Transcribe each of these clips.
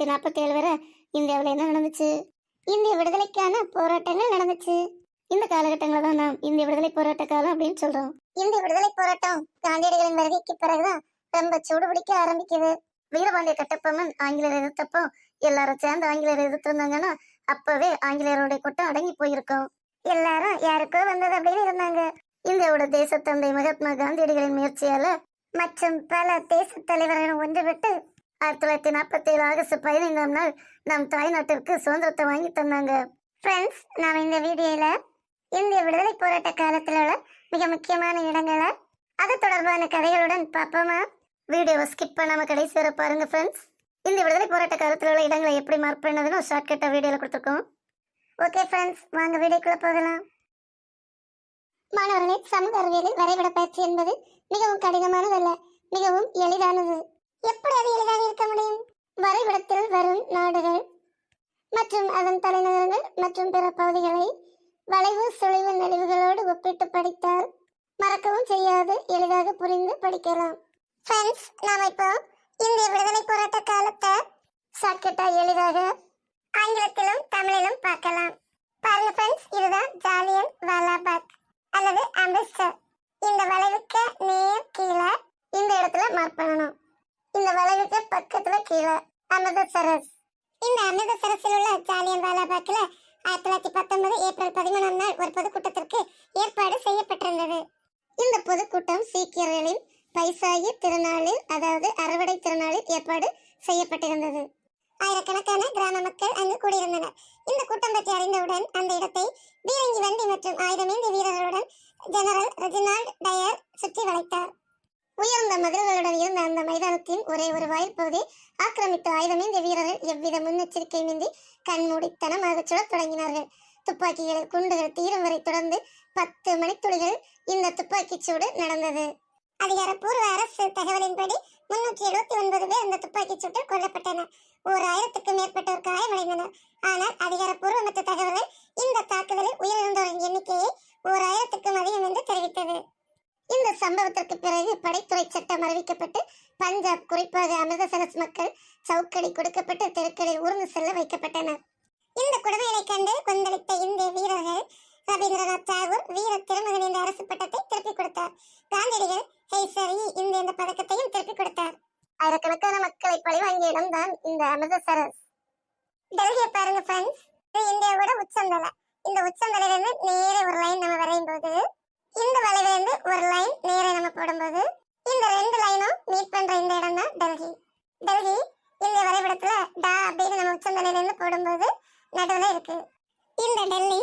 1947 வரை இந்தியாவில் என்ன நடந்துச்சு? இந்திய விடுதலைக்கான போராட்டங்கள் நடந்துச்சு. இந்த காலகட்டங்களை தான் நாம் இந்திய விடுதலை போராட்ட காலம் அப்படின்னு சொல்றோம். இந்திய விடுதலை போராட்டம் காந்தியடிகளின் வருகைக்கு பிறகுதான் ரொம்ப சூடுபிடிக்க ஆரம்பிக்குது. வீரபாண்டிய கட்டபொம்மன் ஆங்கிலேயர் எதிர்த்தப்போ எல்லாரும் சேர்ந்து ஆங்கிலேயர் எதிர்த்து இருந்தாங்கன்னா அப்பவே ஆங்கிலேயருடைய கூட்டம் அடங்கி போயிருக்கும். எல்லாரும் யாருக்கோ வந்தது அப்படின்னு இருந்தாங்க. இந்தியாவோட தேசத்தந்தை மகாத்மா காந்தியடிகளின் முயற்சியால மற்றும் பல தேச தலைவர்களும் ஒன்றுபட்டு 1947 ஆகஸ்ட் 15ஆம் நாள் நம் தாய்நாட்டிற்கு சுதந்திரத்தை வாங்கி தந்தாங்க. ஃப்ரெண்ட்ஸ், நாம் இந்த வீடியோல இந்திய விடுதலை போராட்ட காலத்தில் உள்ள மிக முக்கியமான இடங்களை அது தொடர்பான கதைகளுடன் பார்ப்போமா? வீடியோவை ஸ்கிப் பண்ணாம கடைசி வரை பாருங்க ஃப்ரெண்ட்ஸ். இந்திய விடுதலை போராட்ட காலத்தில் உள்ள இடங்களை எப்படி மார்க் பண்ணதுன்னு ஒரு ஷார்ட்கட்டாக வீடியோவில் கொடுத்துருக்கோம். ஓகே ஃப்ரெண்ட்ஸ், வாங்க வீடியோக்குள்ள போகலாம். மாணவர்களே, சமூக அறிவியலில் வரைபட பயிற்சி என்பது மிகவும் கடினமானதல்ல, மிகவும் எளிதானது. எப்படி அது எளிதாக இருக்க முடியும்? வரைபடத்தில் வரும் நாடுகள் மற்றும் அதன் தலைநகரங்கள் மற்றும் பிற பகுதிகளை வளைவு சுழிவு நெளிவுகளோடு ஒப்பிட்டு படித்தால் மறக்கவும் செய்யாது, எளிதாக புரிந்து படிக்கலாம். ஃப்ரெண்ட்ஸ், நாம இப்போ இந்திய விடுதலை போராட்ட காலத்தை ஷார்ட்கட்டா எளிதாக ஆங்கிலத்திலும் தமிழிலும் பார்க்கலாம். பாருங்க ஃப்ரெண்ட்ஸ், இதுதான் ஜாலியன் வாலாபாக் அல்லது அம்ரித்சர். இந்த வளைவுக்கு நேர் கீழே இந்த இடத்துல மார்க் பண்ணணும். இந்த வளைவுக்கு பக்கத்துல கீழே அமிர்தசரஸ். இந்த அமிர்தசரஸில் உள்ள ஜாலியன் வாலாபாக்ல 1919 ஏப்ரல் 13ஆம் நாள் ஒரு பொதுக்கூட்டத்திற்கு ஏற்பாடு செய்யப்பட்டிருந்தது. இந்த பொதுக்கூட்டம் சீக்கியர்களின் பைசாகி திருநாளில், அதாவது அறுவடை திருநாளில் ஏற்பாடு செய்யப்பட்டிருந்தது. ஆயிரக்கணக்கான கிராம மக்கள் அங்கு கூடியிருந்தனர். இந்த கூட்டம் பற்றி அறிந்தவுடன் அந்த இடத்தை பீரங்கி வண்டி மற்றும் ஆயுதமேந்திய வீரர்களுடன் ஜெனரல் ரெஜினால்ட் டயர் சுற்றி வளைத்தார். உயர்ந்த மதில்களுடன் இருந்த அந்த மைதானத்தின் ஒரே ஒரு வாயிற்பகுதி ஆக்கிரமித்த ஆயுதமேந்திய வீரர்கள் எவ்வித முன்னெச்சரிக்கையின்றி கண்மூடித்தனமாக சுடத் தொடங்கினார்கள். துப்பாக்கிகளில் குண்டுகள் தீரும் வரை தொடர்ந்து 10 மணித்துளிகள் இந்த துப்பாக்கி சூடு நடந்தது. அதிகாரப்பூர்வ அரசு தகவலின்படி 379 பேர் இந்த துப்பாக்கி சூட்டில் கொல்லப்பட்டனர். 1000க்கும் மேற்பட்டோர் காயமடைந்தனர். ஆனால் அதிகாரப்பூர்வமற்ற தகவல்கள் இந்த தாக்குதலில் உயிரிழந்தோரின் எண்ணிக்கையை 1000க்கும் அதிகம் என்று தெரிவித்தது. இந்த சம்பவத்திற்கு பிறகு படைத்துறை சட்டம் அறிவிக்கப்பட்டு பஞ்சாப், குறிப்பாக அமிர்தசரஸ் மக்கள் சவுக்கடி கொடுக்கப்பட்டு தெருக்களில் ஊர்ந்து செல்ல வைக்கப்பட்டனர். இந்த கொடுமைகளை கண்டு கொந்தளித்த இந்திய வீரர்கள் ரவீந்திரநாத் தாகூர் வீர திருமகன் என்ற அரசு பட்டத்தை திருப்பிக் கொடுத்தார். காந்தியடிகள் ஹெய்சரி இந்த பதக்கத்தையும் திருப்பிக் கொடுத்தார். ஆயிரக்கணக்கான மக்களை பழிவாங்கிய இடம்தான் இந்த அமிர்தசரஸ். டெல்லியை பாருங்க ஃப்ரெண்ட்ஸ், இது இந்தியாவோட உச்சந்தலை. இந்த உச்சந்தலையிலிருந்து நேரே ஒரு லைன் நம்ம வரையும் போது, இந்த வளைவிலிருந்து ஒரு லைன் நேரே நம்ம போடும்போது, இந்த 2 லைனும் மீட் பண்ற இந்த இடம் தான் டெல்லி. டெல்லி இந்த வரைபடத்துல டா அப்படின்னு நம்ம உச்சந்தலையிலிருந்து போடும்போது நடுவில் இருக்கு. இந்த டெல்லி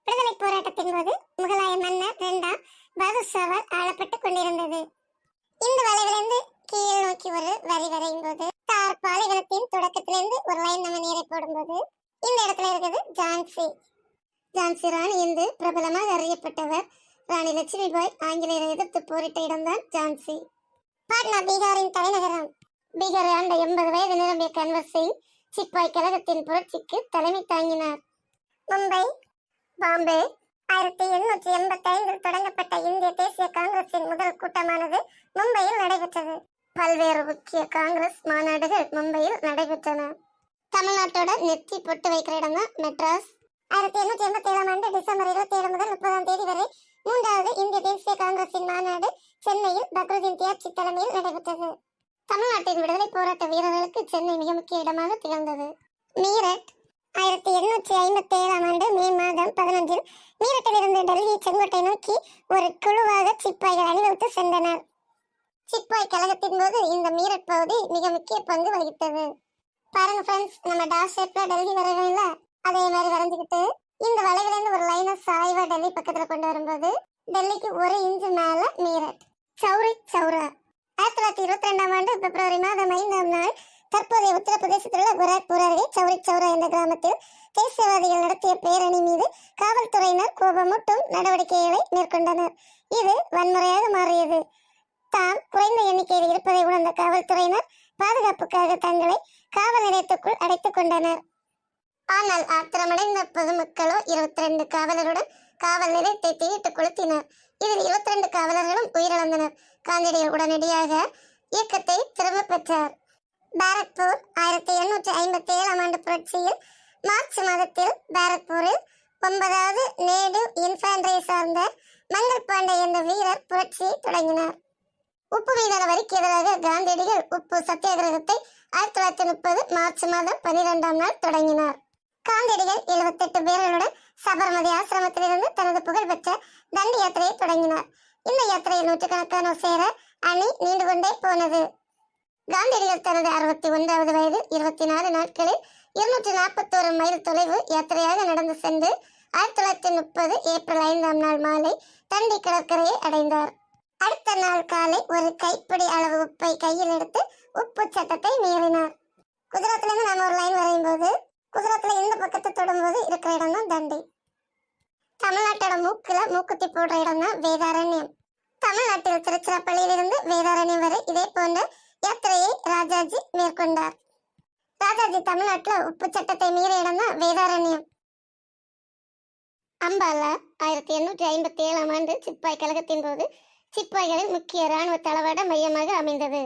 விடுதலை போராட்டத்தின் போது முகலாய மன்னர் 2ஆம் பகதூர் ஷாவால் ஆளப்பட்டு கொண்டிருந்தது. இந்த வளைவிலிருந்து கீழ் நோக்கி ஒரு வரி வரையும் போது, தார் பாலைவனத்தின் தொடக்கத்திலிருந்து ஒரு லைன் நம்ம நேரே போடும்போது இந்த இடத்துல இருக்குது ஜான்சி. ஜான்சி ராணி என்று பிரபலமாக அறியப்பட்டவர். ராணி லட்சுமிபாய் ஆங்கிலேயரை எதிர்த்து போரிட்ட இடம்தான் ஜான்சி. பாட்னா பீகாரின் தலைநகரம். பீகாரை ஆண்ட 80 வயது நிரம்பிய கன்வர் சிங் சிப்பாய் கழகத்தின் புரட்சிக்கு தலைமை தாங்கினார். மும்பை, பாம்பே 1885 தொடங்கப்பட்ட இந்திய தேசிய காங்கிரசின் முதல் கூட்டமானது மும்பையில் நடைபெற்றது. பல்வேறு முக்கிய காங்கிரஸ் மாநாடுகள் மும்பையில் நடைபெற்றன. தமிழ்நாட்டோட நெத்தி பொட்டு வைக்கிற இடம் தான் மெட்ராஸ். 1887ஆம் ஆண்டு டிசம்பர் 27 முதல் 30ஆம் தேதி வரை 3வது இந்திய தேசிய காங்கிரசின் மாநாடு சென்னையில் பக்ருதீன் தியாப்சி தலைமையில் நடைபெற்றது. தமிழ்நாட்டின் விடுதலை போராட்ட வீரர்களுக்கு சென்னை மிக முக்கிய இடமாக திகழ்ந்தது. மீரட் 1857ஆம் ஆண்டு மே மாதம் 15இல் மீரட்டில் இருந்து டெல்லி செங்கோட்டை நோக்கி ஒரு குழுவாக சிப்பாய்கள் அணிவகுத்து சென்றனர். சிப்பாய் கழகத்தின் போது இந்த மீரட் பகுதி மிக முக்கிய பங்கு வகித்தது. பாருங்க ஃப்ரெண்ட்ஸ், நம்ம டாஸ் ஷேப்ல டெல்லி வரையில அதே மாதிரி வரைஞ்சுக்கிட்டு இந்த வளைவிலிருந்து ஒரு லைனை சாய்வா டெல்லி பக்கத்துல கொண்டு வரும்போது டெல்லிக்கு 1 இன்ச்சு மேல மீரட். சௌரி சௌரா 1922ஆம் ஆண்டு பிப்ரவரி மாதம் 5ஆம் நாள் தற்போதைய உத்தரப்பிரதேசத்தில் உள்ள குராக்பூர் அருகே சௌரி சௌரா என்ற கிராமத்தில் தேசியவாதிகள் நடத்திய பேரணி மீது காவல்துறையினர் கோபமூட்டும் நடவடிக்கைகளை மேற்கொண்டனர். இது வன்முறையாக மாறியது. தாம் குறைந்த எண்ணிக்கையில் இருப்பதை உணர்ந்த காவல்துறையினர் பாதுகாப்புக்காக தங்களை காவல் நிலையத்துக்குள் அடைத்துக் கொண்டனர். ஆனால் ஆத்திரமடைந்த பொதுமக்களோ 22 காவலருடன் காவல் நிலையத்தை தீயிட்டு கொளுத்தினர். இதில் 22 காவலர்களும் உயிரிழந்தனர். காந்தியடிகள் உடனடியாக இயக்கத்தை திரும்ப பெற்றார். பாரக்பூர் 1857 ஆண்டு புரட்சியில் மார்ச் மாதத்தில் பாரக்பூரில் 9வது நேடு இன்ஃபேண்ட்ரியை சார்ந்த மங்கள் பாண்டே என்ற வீரர் புரட்சியை தொடங்கினார். உப்பு மீதான வரிக்கு எதிராக காந்தியடிகள் உப்பு சத்தியாகிரகத்தை 1930 மார்ச் மாதம் 12ஆம் நாள் தொடங்கினார். காந்தியடிகள் 78 பேர்களுடன் சபர்மதி ஆசிரமத்திலிருந்து தனது புகழ்பெற்ற தண்டி யாத்திரையை தொடங்கினார். இந்த யாத்திரையில் நூற்றுக்கணக்கானோர் சேர அணி நீண்டு கொண்டே போனது. காந்தியடிகள் தனது 61வது வயதில் 24 நாட்களில் 241 மைல் தொலைவு யாத்திரையாக நடந்து சென்று 1930 ஏப்ரல் 5ஆம் நாள் மாலை தண்டி கடற்கரையை அடைந்தார். அடுத்த நாள் காலை ஒரு கைப்பிடி அளவு உப்பை கையில் எடுத்து உப்பு சட்டத்தை மீறினார். குஜராத்ல இருந்து நம்ம ஒரு லைன் வரையும் போது குஜராத்ல இந்த பக்கத்தை தொடும்போது இருக்கிற இடம் தான் தண்டி. தமிழ்நாட்டோட மூக்குல மூக்குத்தி போடுற இடம் தான் வேதாரண்யம். தமிழ்நாட்டில் திருச்சிராப்பள்ளியிலிருந்து வேதாரண்யம் வரை இதே போன்ற யாத்திரையை ராஜாஜி மேற்கொண்டார். ராஜாஜி தமிழ்நாட்டில் உப்பு சட்டத்தை மீறிய இடம் தான் வேதாரண்யம். அம்பாலா 1857ஆம் ஆண்டு சிப்பாய் கழகத்தின் போது சிப்பாய்களின் முக்கிய ராணுவ தளவாட மையமாக அமைந்தது.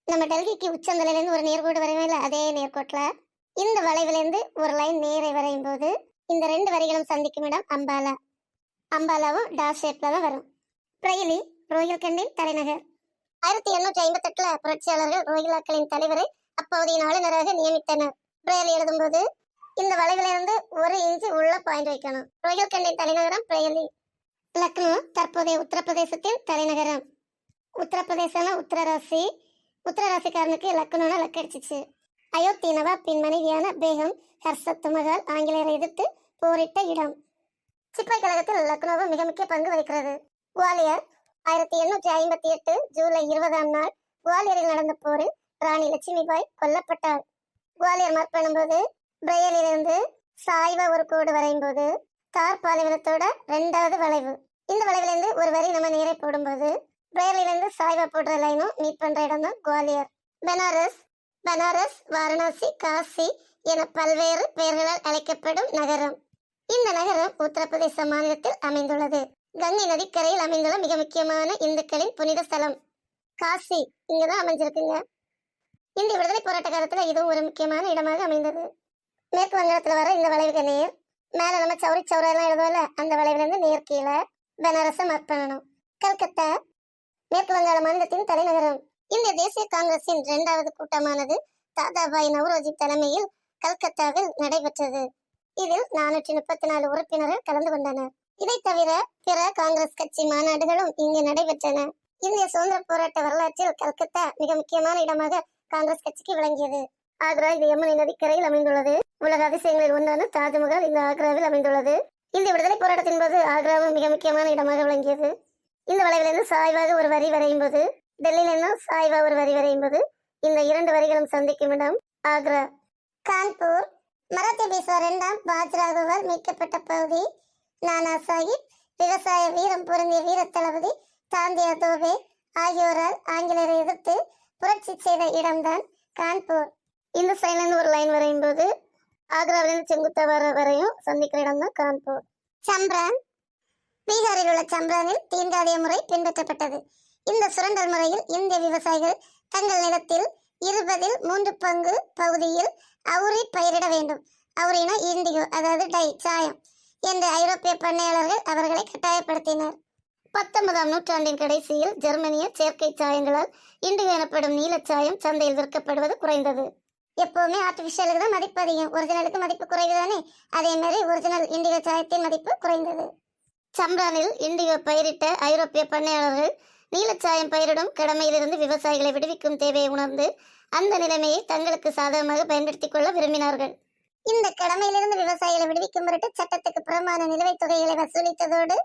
நம்ம டெல்லிக்கு உச்சந்தலையிலிருந்து ஒரு நேர்கோடு வரையும் அதே நேர்கோட்டில் இந்த வளைவிலிருந்து ஒரு லைன் நேரை வரையும் போது இந்த 2 வரிகளும் சந்திக்கும் இடம் அம்பாலா. அம்பாலாவும் டாஸ் ஷேப்ல தான் வரும். பிரெய்லி ரோஹில்கண்டின் தலைநகர். 1858 புரட்சியாளர்கள் ரோஹிலாக்களின் தலைவரை அப்பகுதியின் ஆளுநராக நியமித்தனர். பிரெய்லி எழுதும்போது இந்த வளைவிலிருந்து 1 இன்ச்சு உள்ள பாயிண்ட் வைக்கணும். ரோஹில்கண்டின் தலைநகரம் பிரெய்லி. லக்னோ தற்போதைய உத்தரப்பிரதேசத்தின் தலைநகரம். உத்தரப்பிரதேசம்னா உத்தரராசி. உத்தரராசிக்காரனுக்கு லக்னோனா லக்கடிச்சிச்சு. அயோத்தி நவாப்பின் மனைவியான பேகம் ஹர்சத் மகால் ஆங்கிலேயரை எதிர்த்து போரிட்ட இடம். சிப்பாய் கழகத்தில் லக்னோவும் மிக முக்கிய பங்கு வகிக்கிறது. குவாலியர் 1858 ஜூலை 20ஆம் நாள் குவாலியரில் நடந்த போரில் ராணி லட்சுமிபாய் கொல்லப்பட்டார். குவாலியர் மார்க் பண்ணும்போது பிரெய்லிலிருந்து சாய்வா ஒரு கோடு வரையும் போது தார் பாலைவனத்தோட 2வது வளைவு. இந்த வளைவிலிருந்து ஒரு வரி நம்ம நேரை போடும்போது பிரெய்லிலிருந்து சாய்வா போடுற லைனும் மீட் பண்ற இடம் தான் குவாலியர். பனாரஸ் வாரணாசி காசி என பல்வேறு பெயர்களால் அழைக்கப்படும் நகரம். இந்த நகரம் உத்தரப்பிரதேச மாநிலத்தில் அமைந்துள்ளது. கங்கை நதிக்கரையில் அமைந்துள்ள மிக முக்கியமான இந்துக்களின் புனித ஸ்தலம் காசி இங்கதான் அமைஞ்சிருக்குங்க. இந்திய விடுதலை போராட்ட காலத்துல இதுவும் ஒரு முக்கியமான இடமாக அமைந்தது. மேற்கு வங்காளத்துல வர இந்த வளைவுக்கு நேர் மேல நம்ம சௌரி சௌரா எல்லாம் எழுதுவோம்ல, அந்த வளைவுல இருந்து நேர் கீழே பனாரஸை மார்க் பண்ணணும். கல்கத்தா மேற்கு வங்காள மாநிலத்தின் தலைநகரம். இந்திய தேசிய காங்கிரசின் 2வது கூட்டமானது தாதாபாய் நவ்ரோஜி தலைமையில் கல்கத்தாவில் நடைபெற்றது. இதில் 434 உறுப்பினர்கள் கலந்து கொண்டனர். இதை தவிர பிற காங்கிரஸ் கட்சி மாநாடுகளும் இங்கு நடைபெற்றன. இந்திய சுதந்திர போராட்ட வரலாற்றில் கல்கத்தா மிக முக்கியமான இடமாக காங்கிரஸ் கட்சிக்கு விளங்கியது. ஆக்ரா இது யமுனை நதிக்கரையில் அமைந்துள்ளது. உலக அதிசயங்களில் ஒன்றான தாஜ்மஹால் இந்த ஆக்ராவில் அமைந்துள்ளது. இந்திய விடுதலை போராட்டத்தின் போது ஆக்ராவும் மிக முக்கியமான இடமாக விளங்கியது. இந்த வளைவிலிருந்து சாய்வாக ஒரு வரி வரையும் போது டெல்லியிலிருந்து சாய்வா ஒரு வரி வரையும் போது இந்த 2 வரிகளும் சந்திக்கும் இடம் ஆக்ரா. கான்பூர் மராத்திய பேசுவா 2ஆம் பாஜ்ராகுவால் மீட்கப்பட்ட பகுதி. நானா சாஹிப் விவசாய வீரம் பொருந்திய வீர தளபதி தாந்தியா தோபே ஆகியோரால் ஆங்கிலேயரை எதிர்த்து புரட்சி செய்த இடம்தான் கான்பூர். இந்த சைட்லேருந்து ஒரு லைன் வரையும் போது ஆக்ராவிலிருந்து செங்குத்தா வரையும் சந்திக்கிற இடம் தான் கான்பூர். சம்ரான் பீகாரில் உள்ள சம்ரானில் தீண்டாடிய முறை பின்பற்றப்பட்டது. இந்த சுரண்டல் முறையில் இந்திய விவசாயிகள் தங்கள் நிலத்தில் 20 பங்கு பகுதியில் அவுரி பயிரிட வேண்டும். அவுரினா இண்டிகோ, அதாவது டை சாயம் என்று ஐரோப்பிய பண்ணையாளர்கள் அவர்களை கட்டாயப்படுத்தினர். 19ஆம் நூற்றாண்டின் கடைசியில் ஜெர்மனிய செயற்கை சாயங்களால் இண்டிகோ எனப்படும் நீலச்சாயம் சந்தையில் விற்கப்படுவது குறைந்தது. எப்பவுமே ஆர்டிபிஷியலுக்கு தான் மதிப்பு அதிகம், ஒரிஜினலுக்கு மதிப்பு குறைவுதானே. அதே மாதிரி ஒரிஜினல் இண்டிகோ சாயத்தின் மதிப்பு குறைந்தது. சம்ரானில் இண்டிகோ பயிரிட்ட ஐரோப்பிய பண்ணையாளர்கள் நீலச்சாயம் பயிரிடும் கடமையிலிருந்து விவசாயிகளை விடுவிக்கும் தேவையை உணர்ந்து அந்த நிலைமையை தங்களுக்கு சாதகமாக பயன்படுத்திக் கொள்ள விரும்பினார்கள். இந்த கடமையிலிருந்து விவசாயிகளை விடுவிக்கும் பொருட்டு சட்டத்துக்கு புறம்பான நிலுவைத் தொகைகளை வசூலித்ததோடு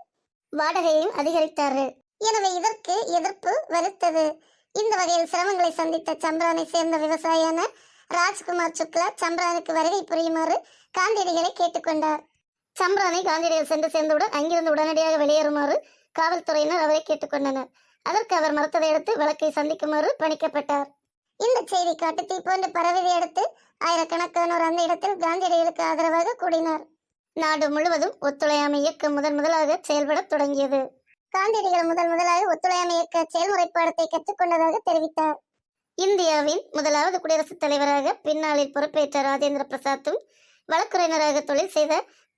வாடகையையும் அதிகரித்தார்கள். எனவே இதற்கு எதிர்ப்பு வலுத்தது. இந்த வகையில் சிரமங்களை சந்தித்த சம்ரானை சேர்ந்த விவசாயியான ராஜ்குமார் சுக்லா சம்ரானுக்கு வருகை புரியுமாறு காந்தியடிகளை கேட்டுக்கொண்டார். சம்ரானை காந்தியடிகள் சென்று சேர்ந்தவுடன் அங்கிருந்து உடனடியாக வெளியேறுமாறு காவல்துறையினர் அவரை கேட்டுக்கொண்டனர். அதற்கு அவர் மறுத்ததை அடுத்து வழக்கை சந்திக்குமாறு பணிக்கப்பட்டார். இந்த செய்தி காட்டு தீ போன்று பரவியதை அடுத்து ஆயிரக்கணக்கானோர் அந்த இடத்தில் காந்தியடிகளுக்கு ஆதரவாக கூடினார். நாடு முழுவதும் ஒத்துழையாமை இயக்கம் முதலாக செயல்பட தொடங்கியது. காந்தியடிகள் முதலாக ஒத்துழையாமை இயக்க செயல்முறை பாடத்தை கற்றுக்கொண்டதாக தெரிவித்தார். இந்தியாவின் முதலாவது குடியரசுத் தலைவராக பின்னாளில் பொறுப்பேற்ற ராஜேந்திர பிரசாத்தும் வழக்குரைஞராக தொழில் செய்த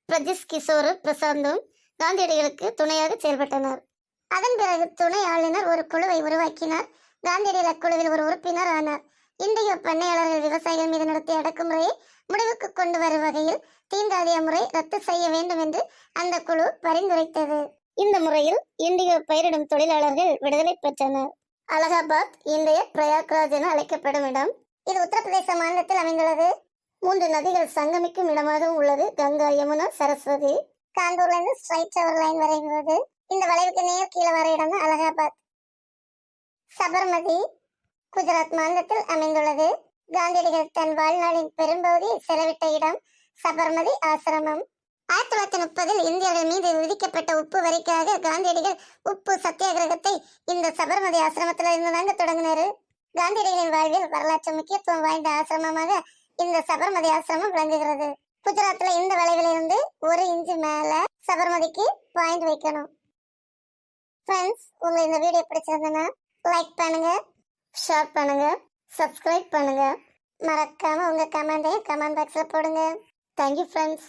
பிரஜிஸ் கிஷோர் பிரசாந்தும் காந்தியடிகளுக்கு துணையாக செயல்பட்டனர். அதன் பிறகு துணை ஆளுநர் ஒரு குழுவை உருவாக்கினார். காந்தியடிகள் அக்குழுவில் ஒரு உறுப்பினர் ஆனார். இந்திய பண்ணையாளர்கள் விவசாயிகள் மீது நடத்திய அடக்குமுறையை முடிவுக்கு கொண்டு வரும் வகையில் தீண்டாதிய முறை ரத்து செய்ய வேண்டும் என்று அந்த குழு பரிந்துரைத்தது. இந்த முறையில் இந்திய பயிரிடும் தொழிலாளர்கள் விடுதலை பெற்றனர். அலகாபாத் இன்றைய பிரயாக்ராஜ் என அழைக்கப்படும் இடம். இது உத்தரப்பிரதேச மாநிலத்தில் அமைந்துள்ளது. 3 நதிகள் சங்கமிக்கும் இடமாகவும் உள்ளது. கங்கா, யமுனா, சரஸ்வதி. கான்பூர்ல இருந்து ஸ்ட்ரைட் ஒரு லைன் வரைகிறது. இந்த வளைவுக்கு நேர் கீழே வர இடம் தான் அலகாபாத். சபர்மதி குஜராத் மாநிலத்தில் அமைந்துள்ளது. காந்தியடிகள் தன் வாழ்நாளின் பெரும்பகுதி செலவிட்ட இடம் சபர்மதி ஆசிரமம். 1930 இந்தியர்கள் மீது விதிக்கப்பட்ட உப்பு வரிக்காக காந்தியடிகள் உப்பு சத்தியாகிரகத்தை இந்த சபர்மதி ஆசிரமத்தில் இருந்து தாங்க தொடங்கினாரு. காந்தியடிகளின் வாழ்வில் வரலாற்று முக்கியத்துவம் வாய்ந்த ஆசிரமமாக இந்த சபர்மதி ஆசிரமம் விளங்குகிறது. குஜராத்ல இந்த வளைவிலிருந்து 1 இன்ச்சு மேல சபர்மதிக்கு பாயிண்ட் வைக்கணும். ஃப்ரெண்ட்ஸ், உங்களுக்கு இந்த வீடியோ பிடிச்சிருந்ததுன்னா லைக் பண்ணுங்க, ஷேர் பண்ணுங்க, சப்ஸ்கிரைப் பண்ணுங்க. மறக்காம உங்க கமெண்டையும் கமெண்ட் பாக்ஸ்ல போடுங்க. Thank you friends.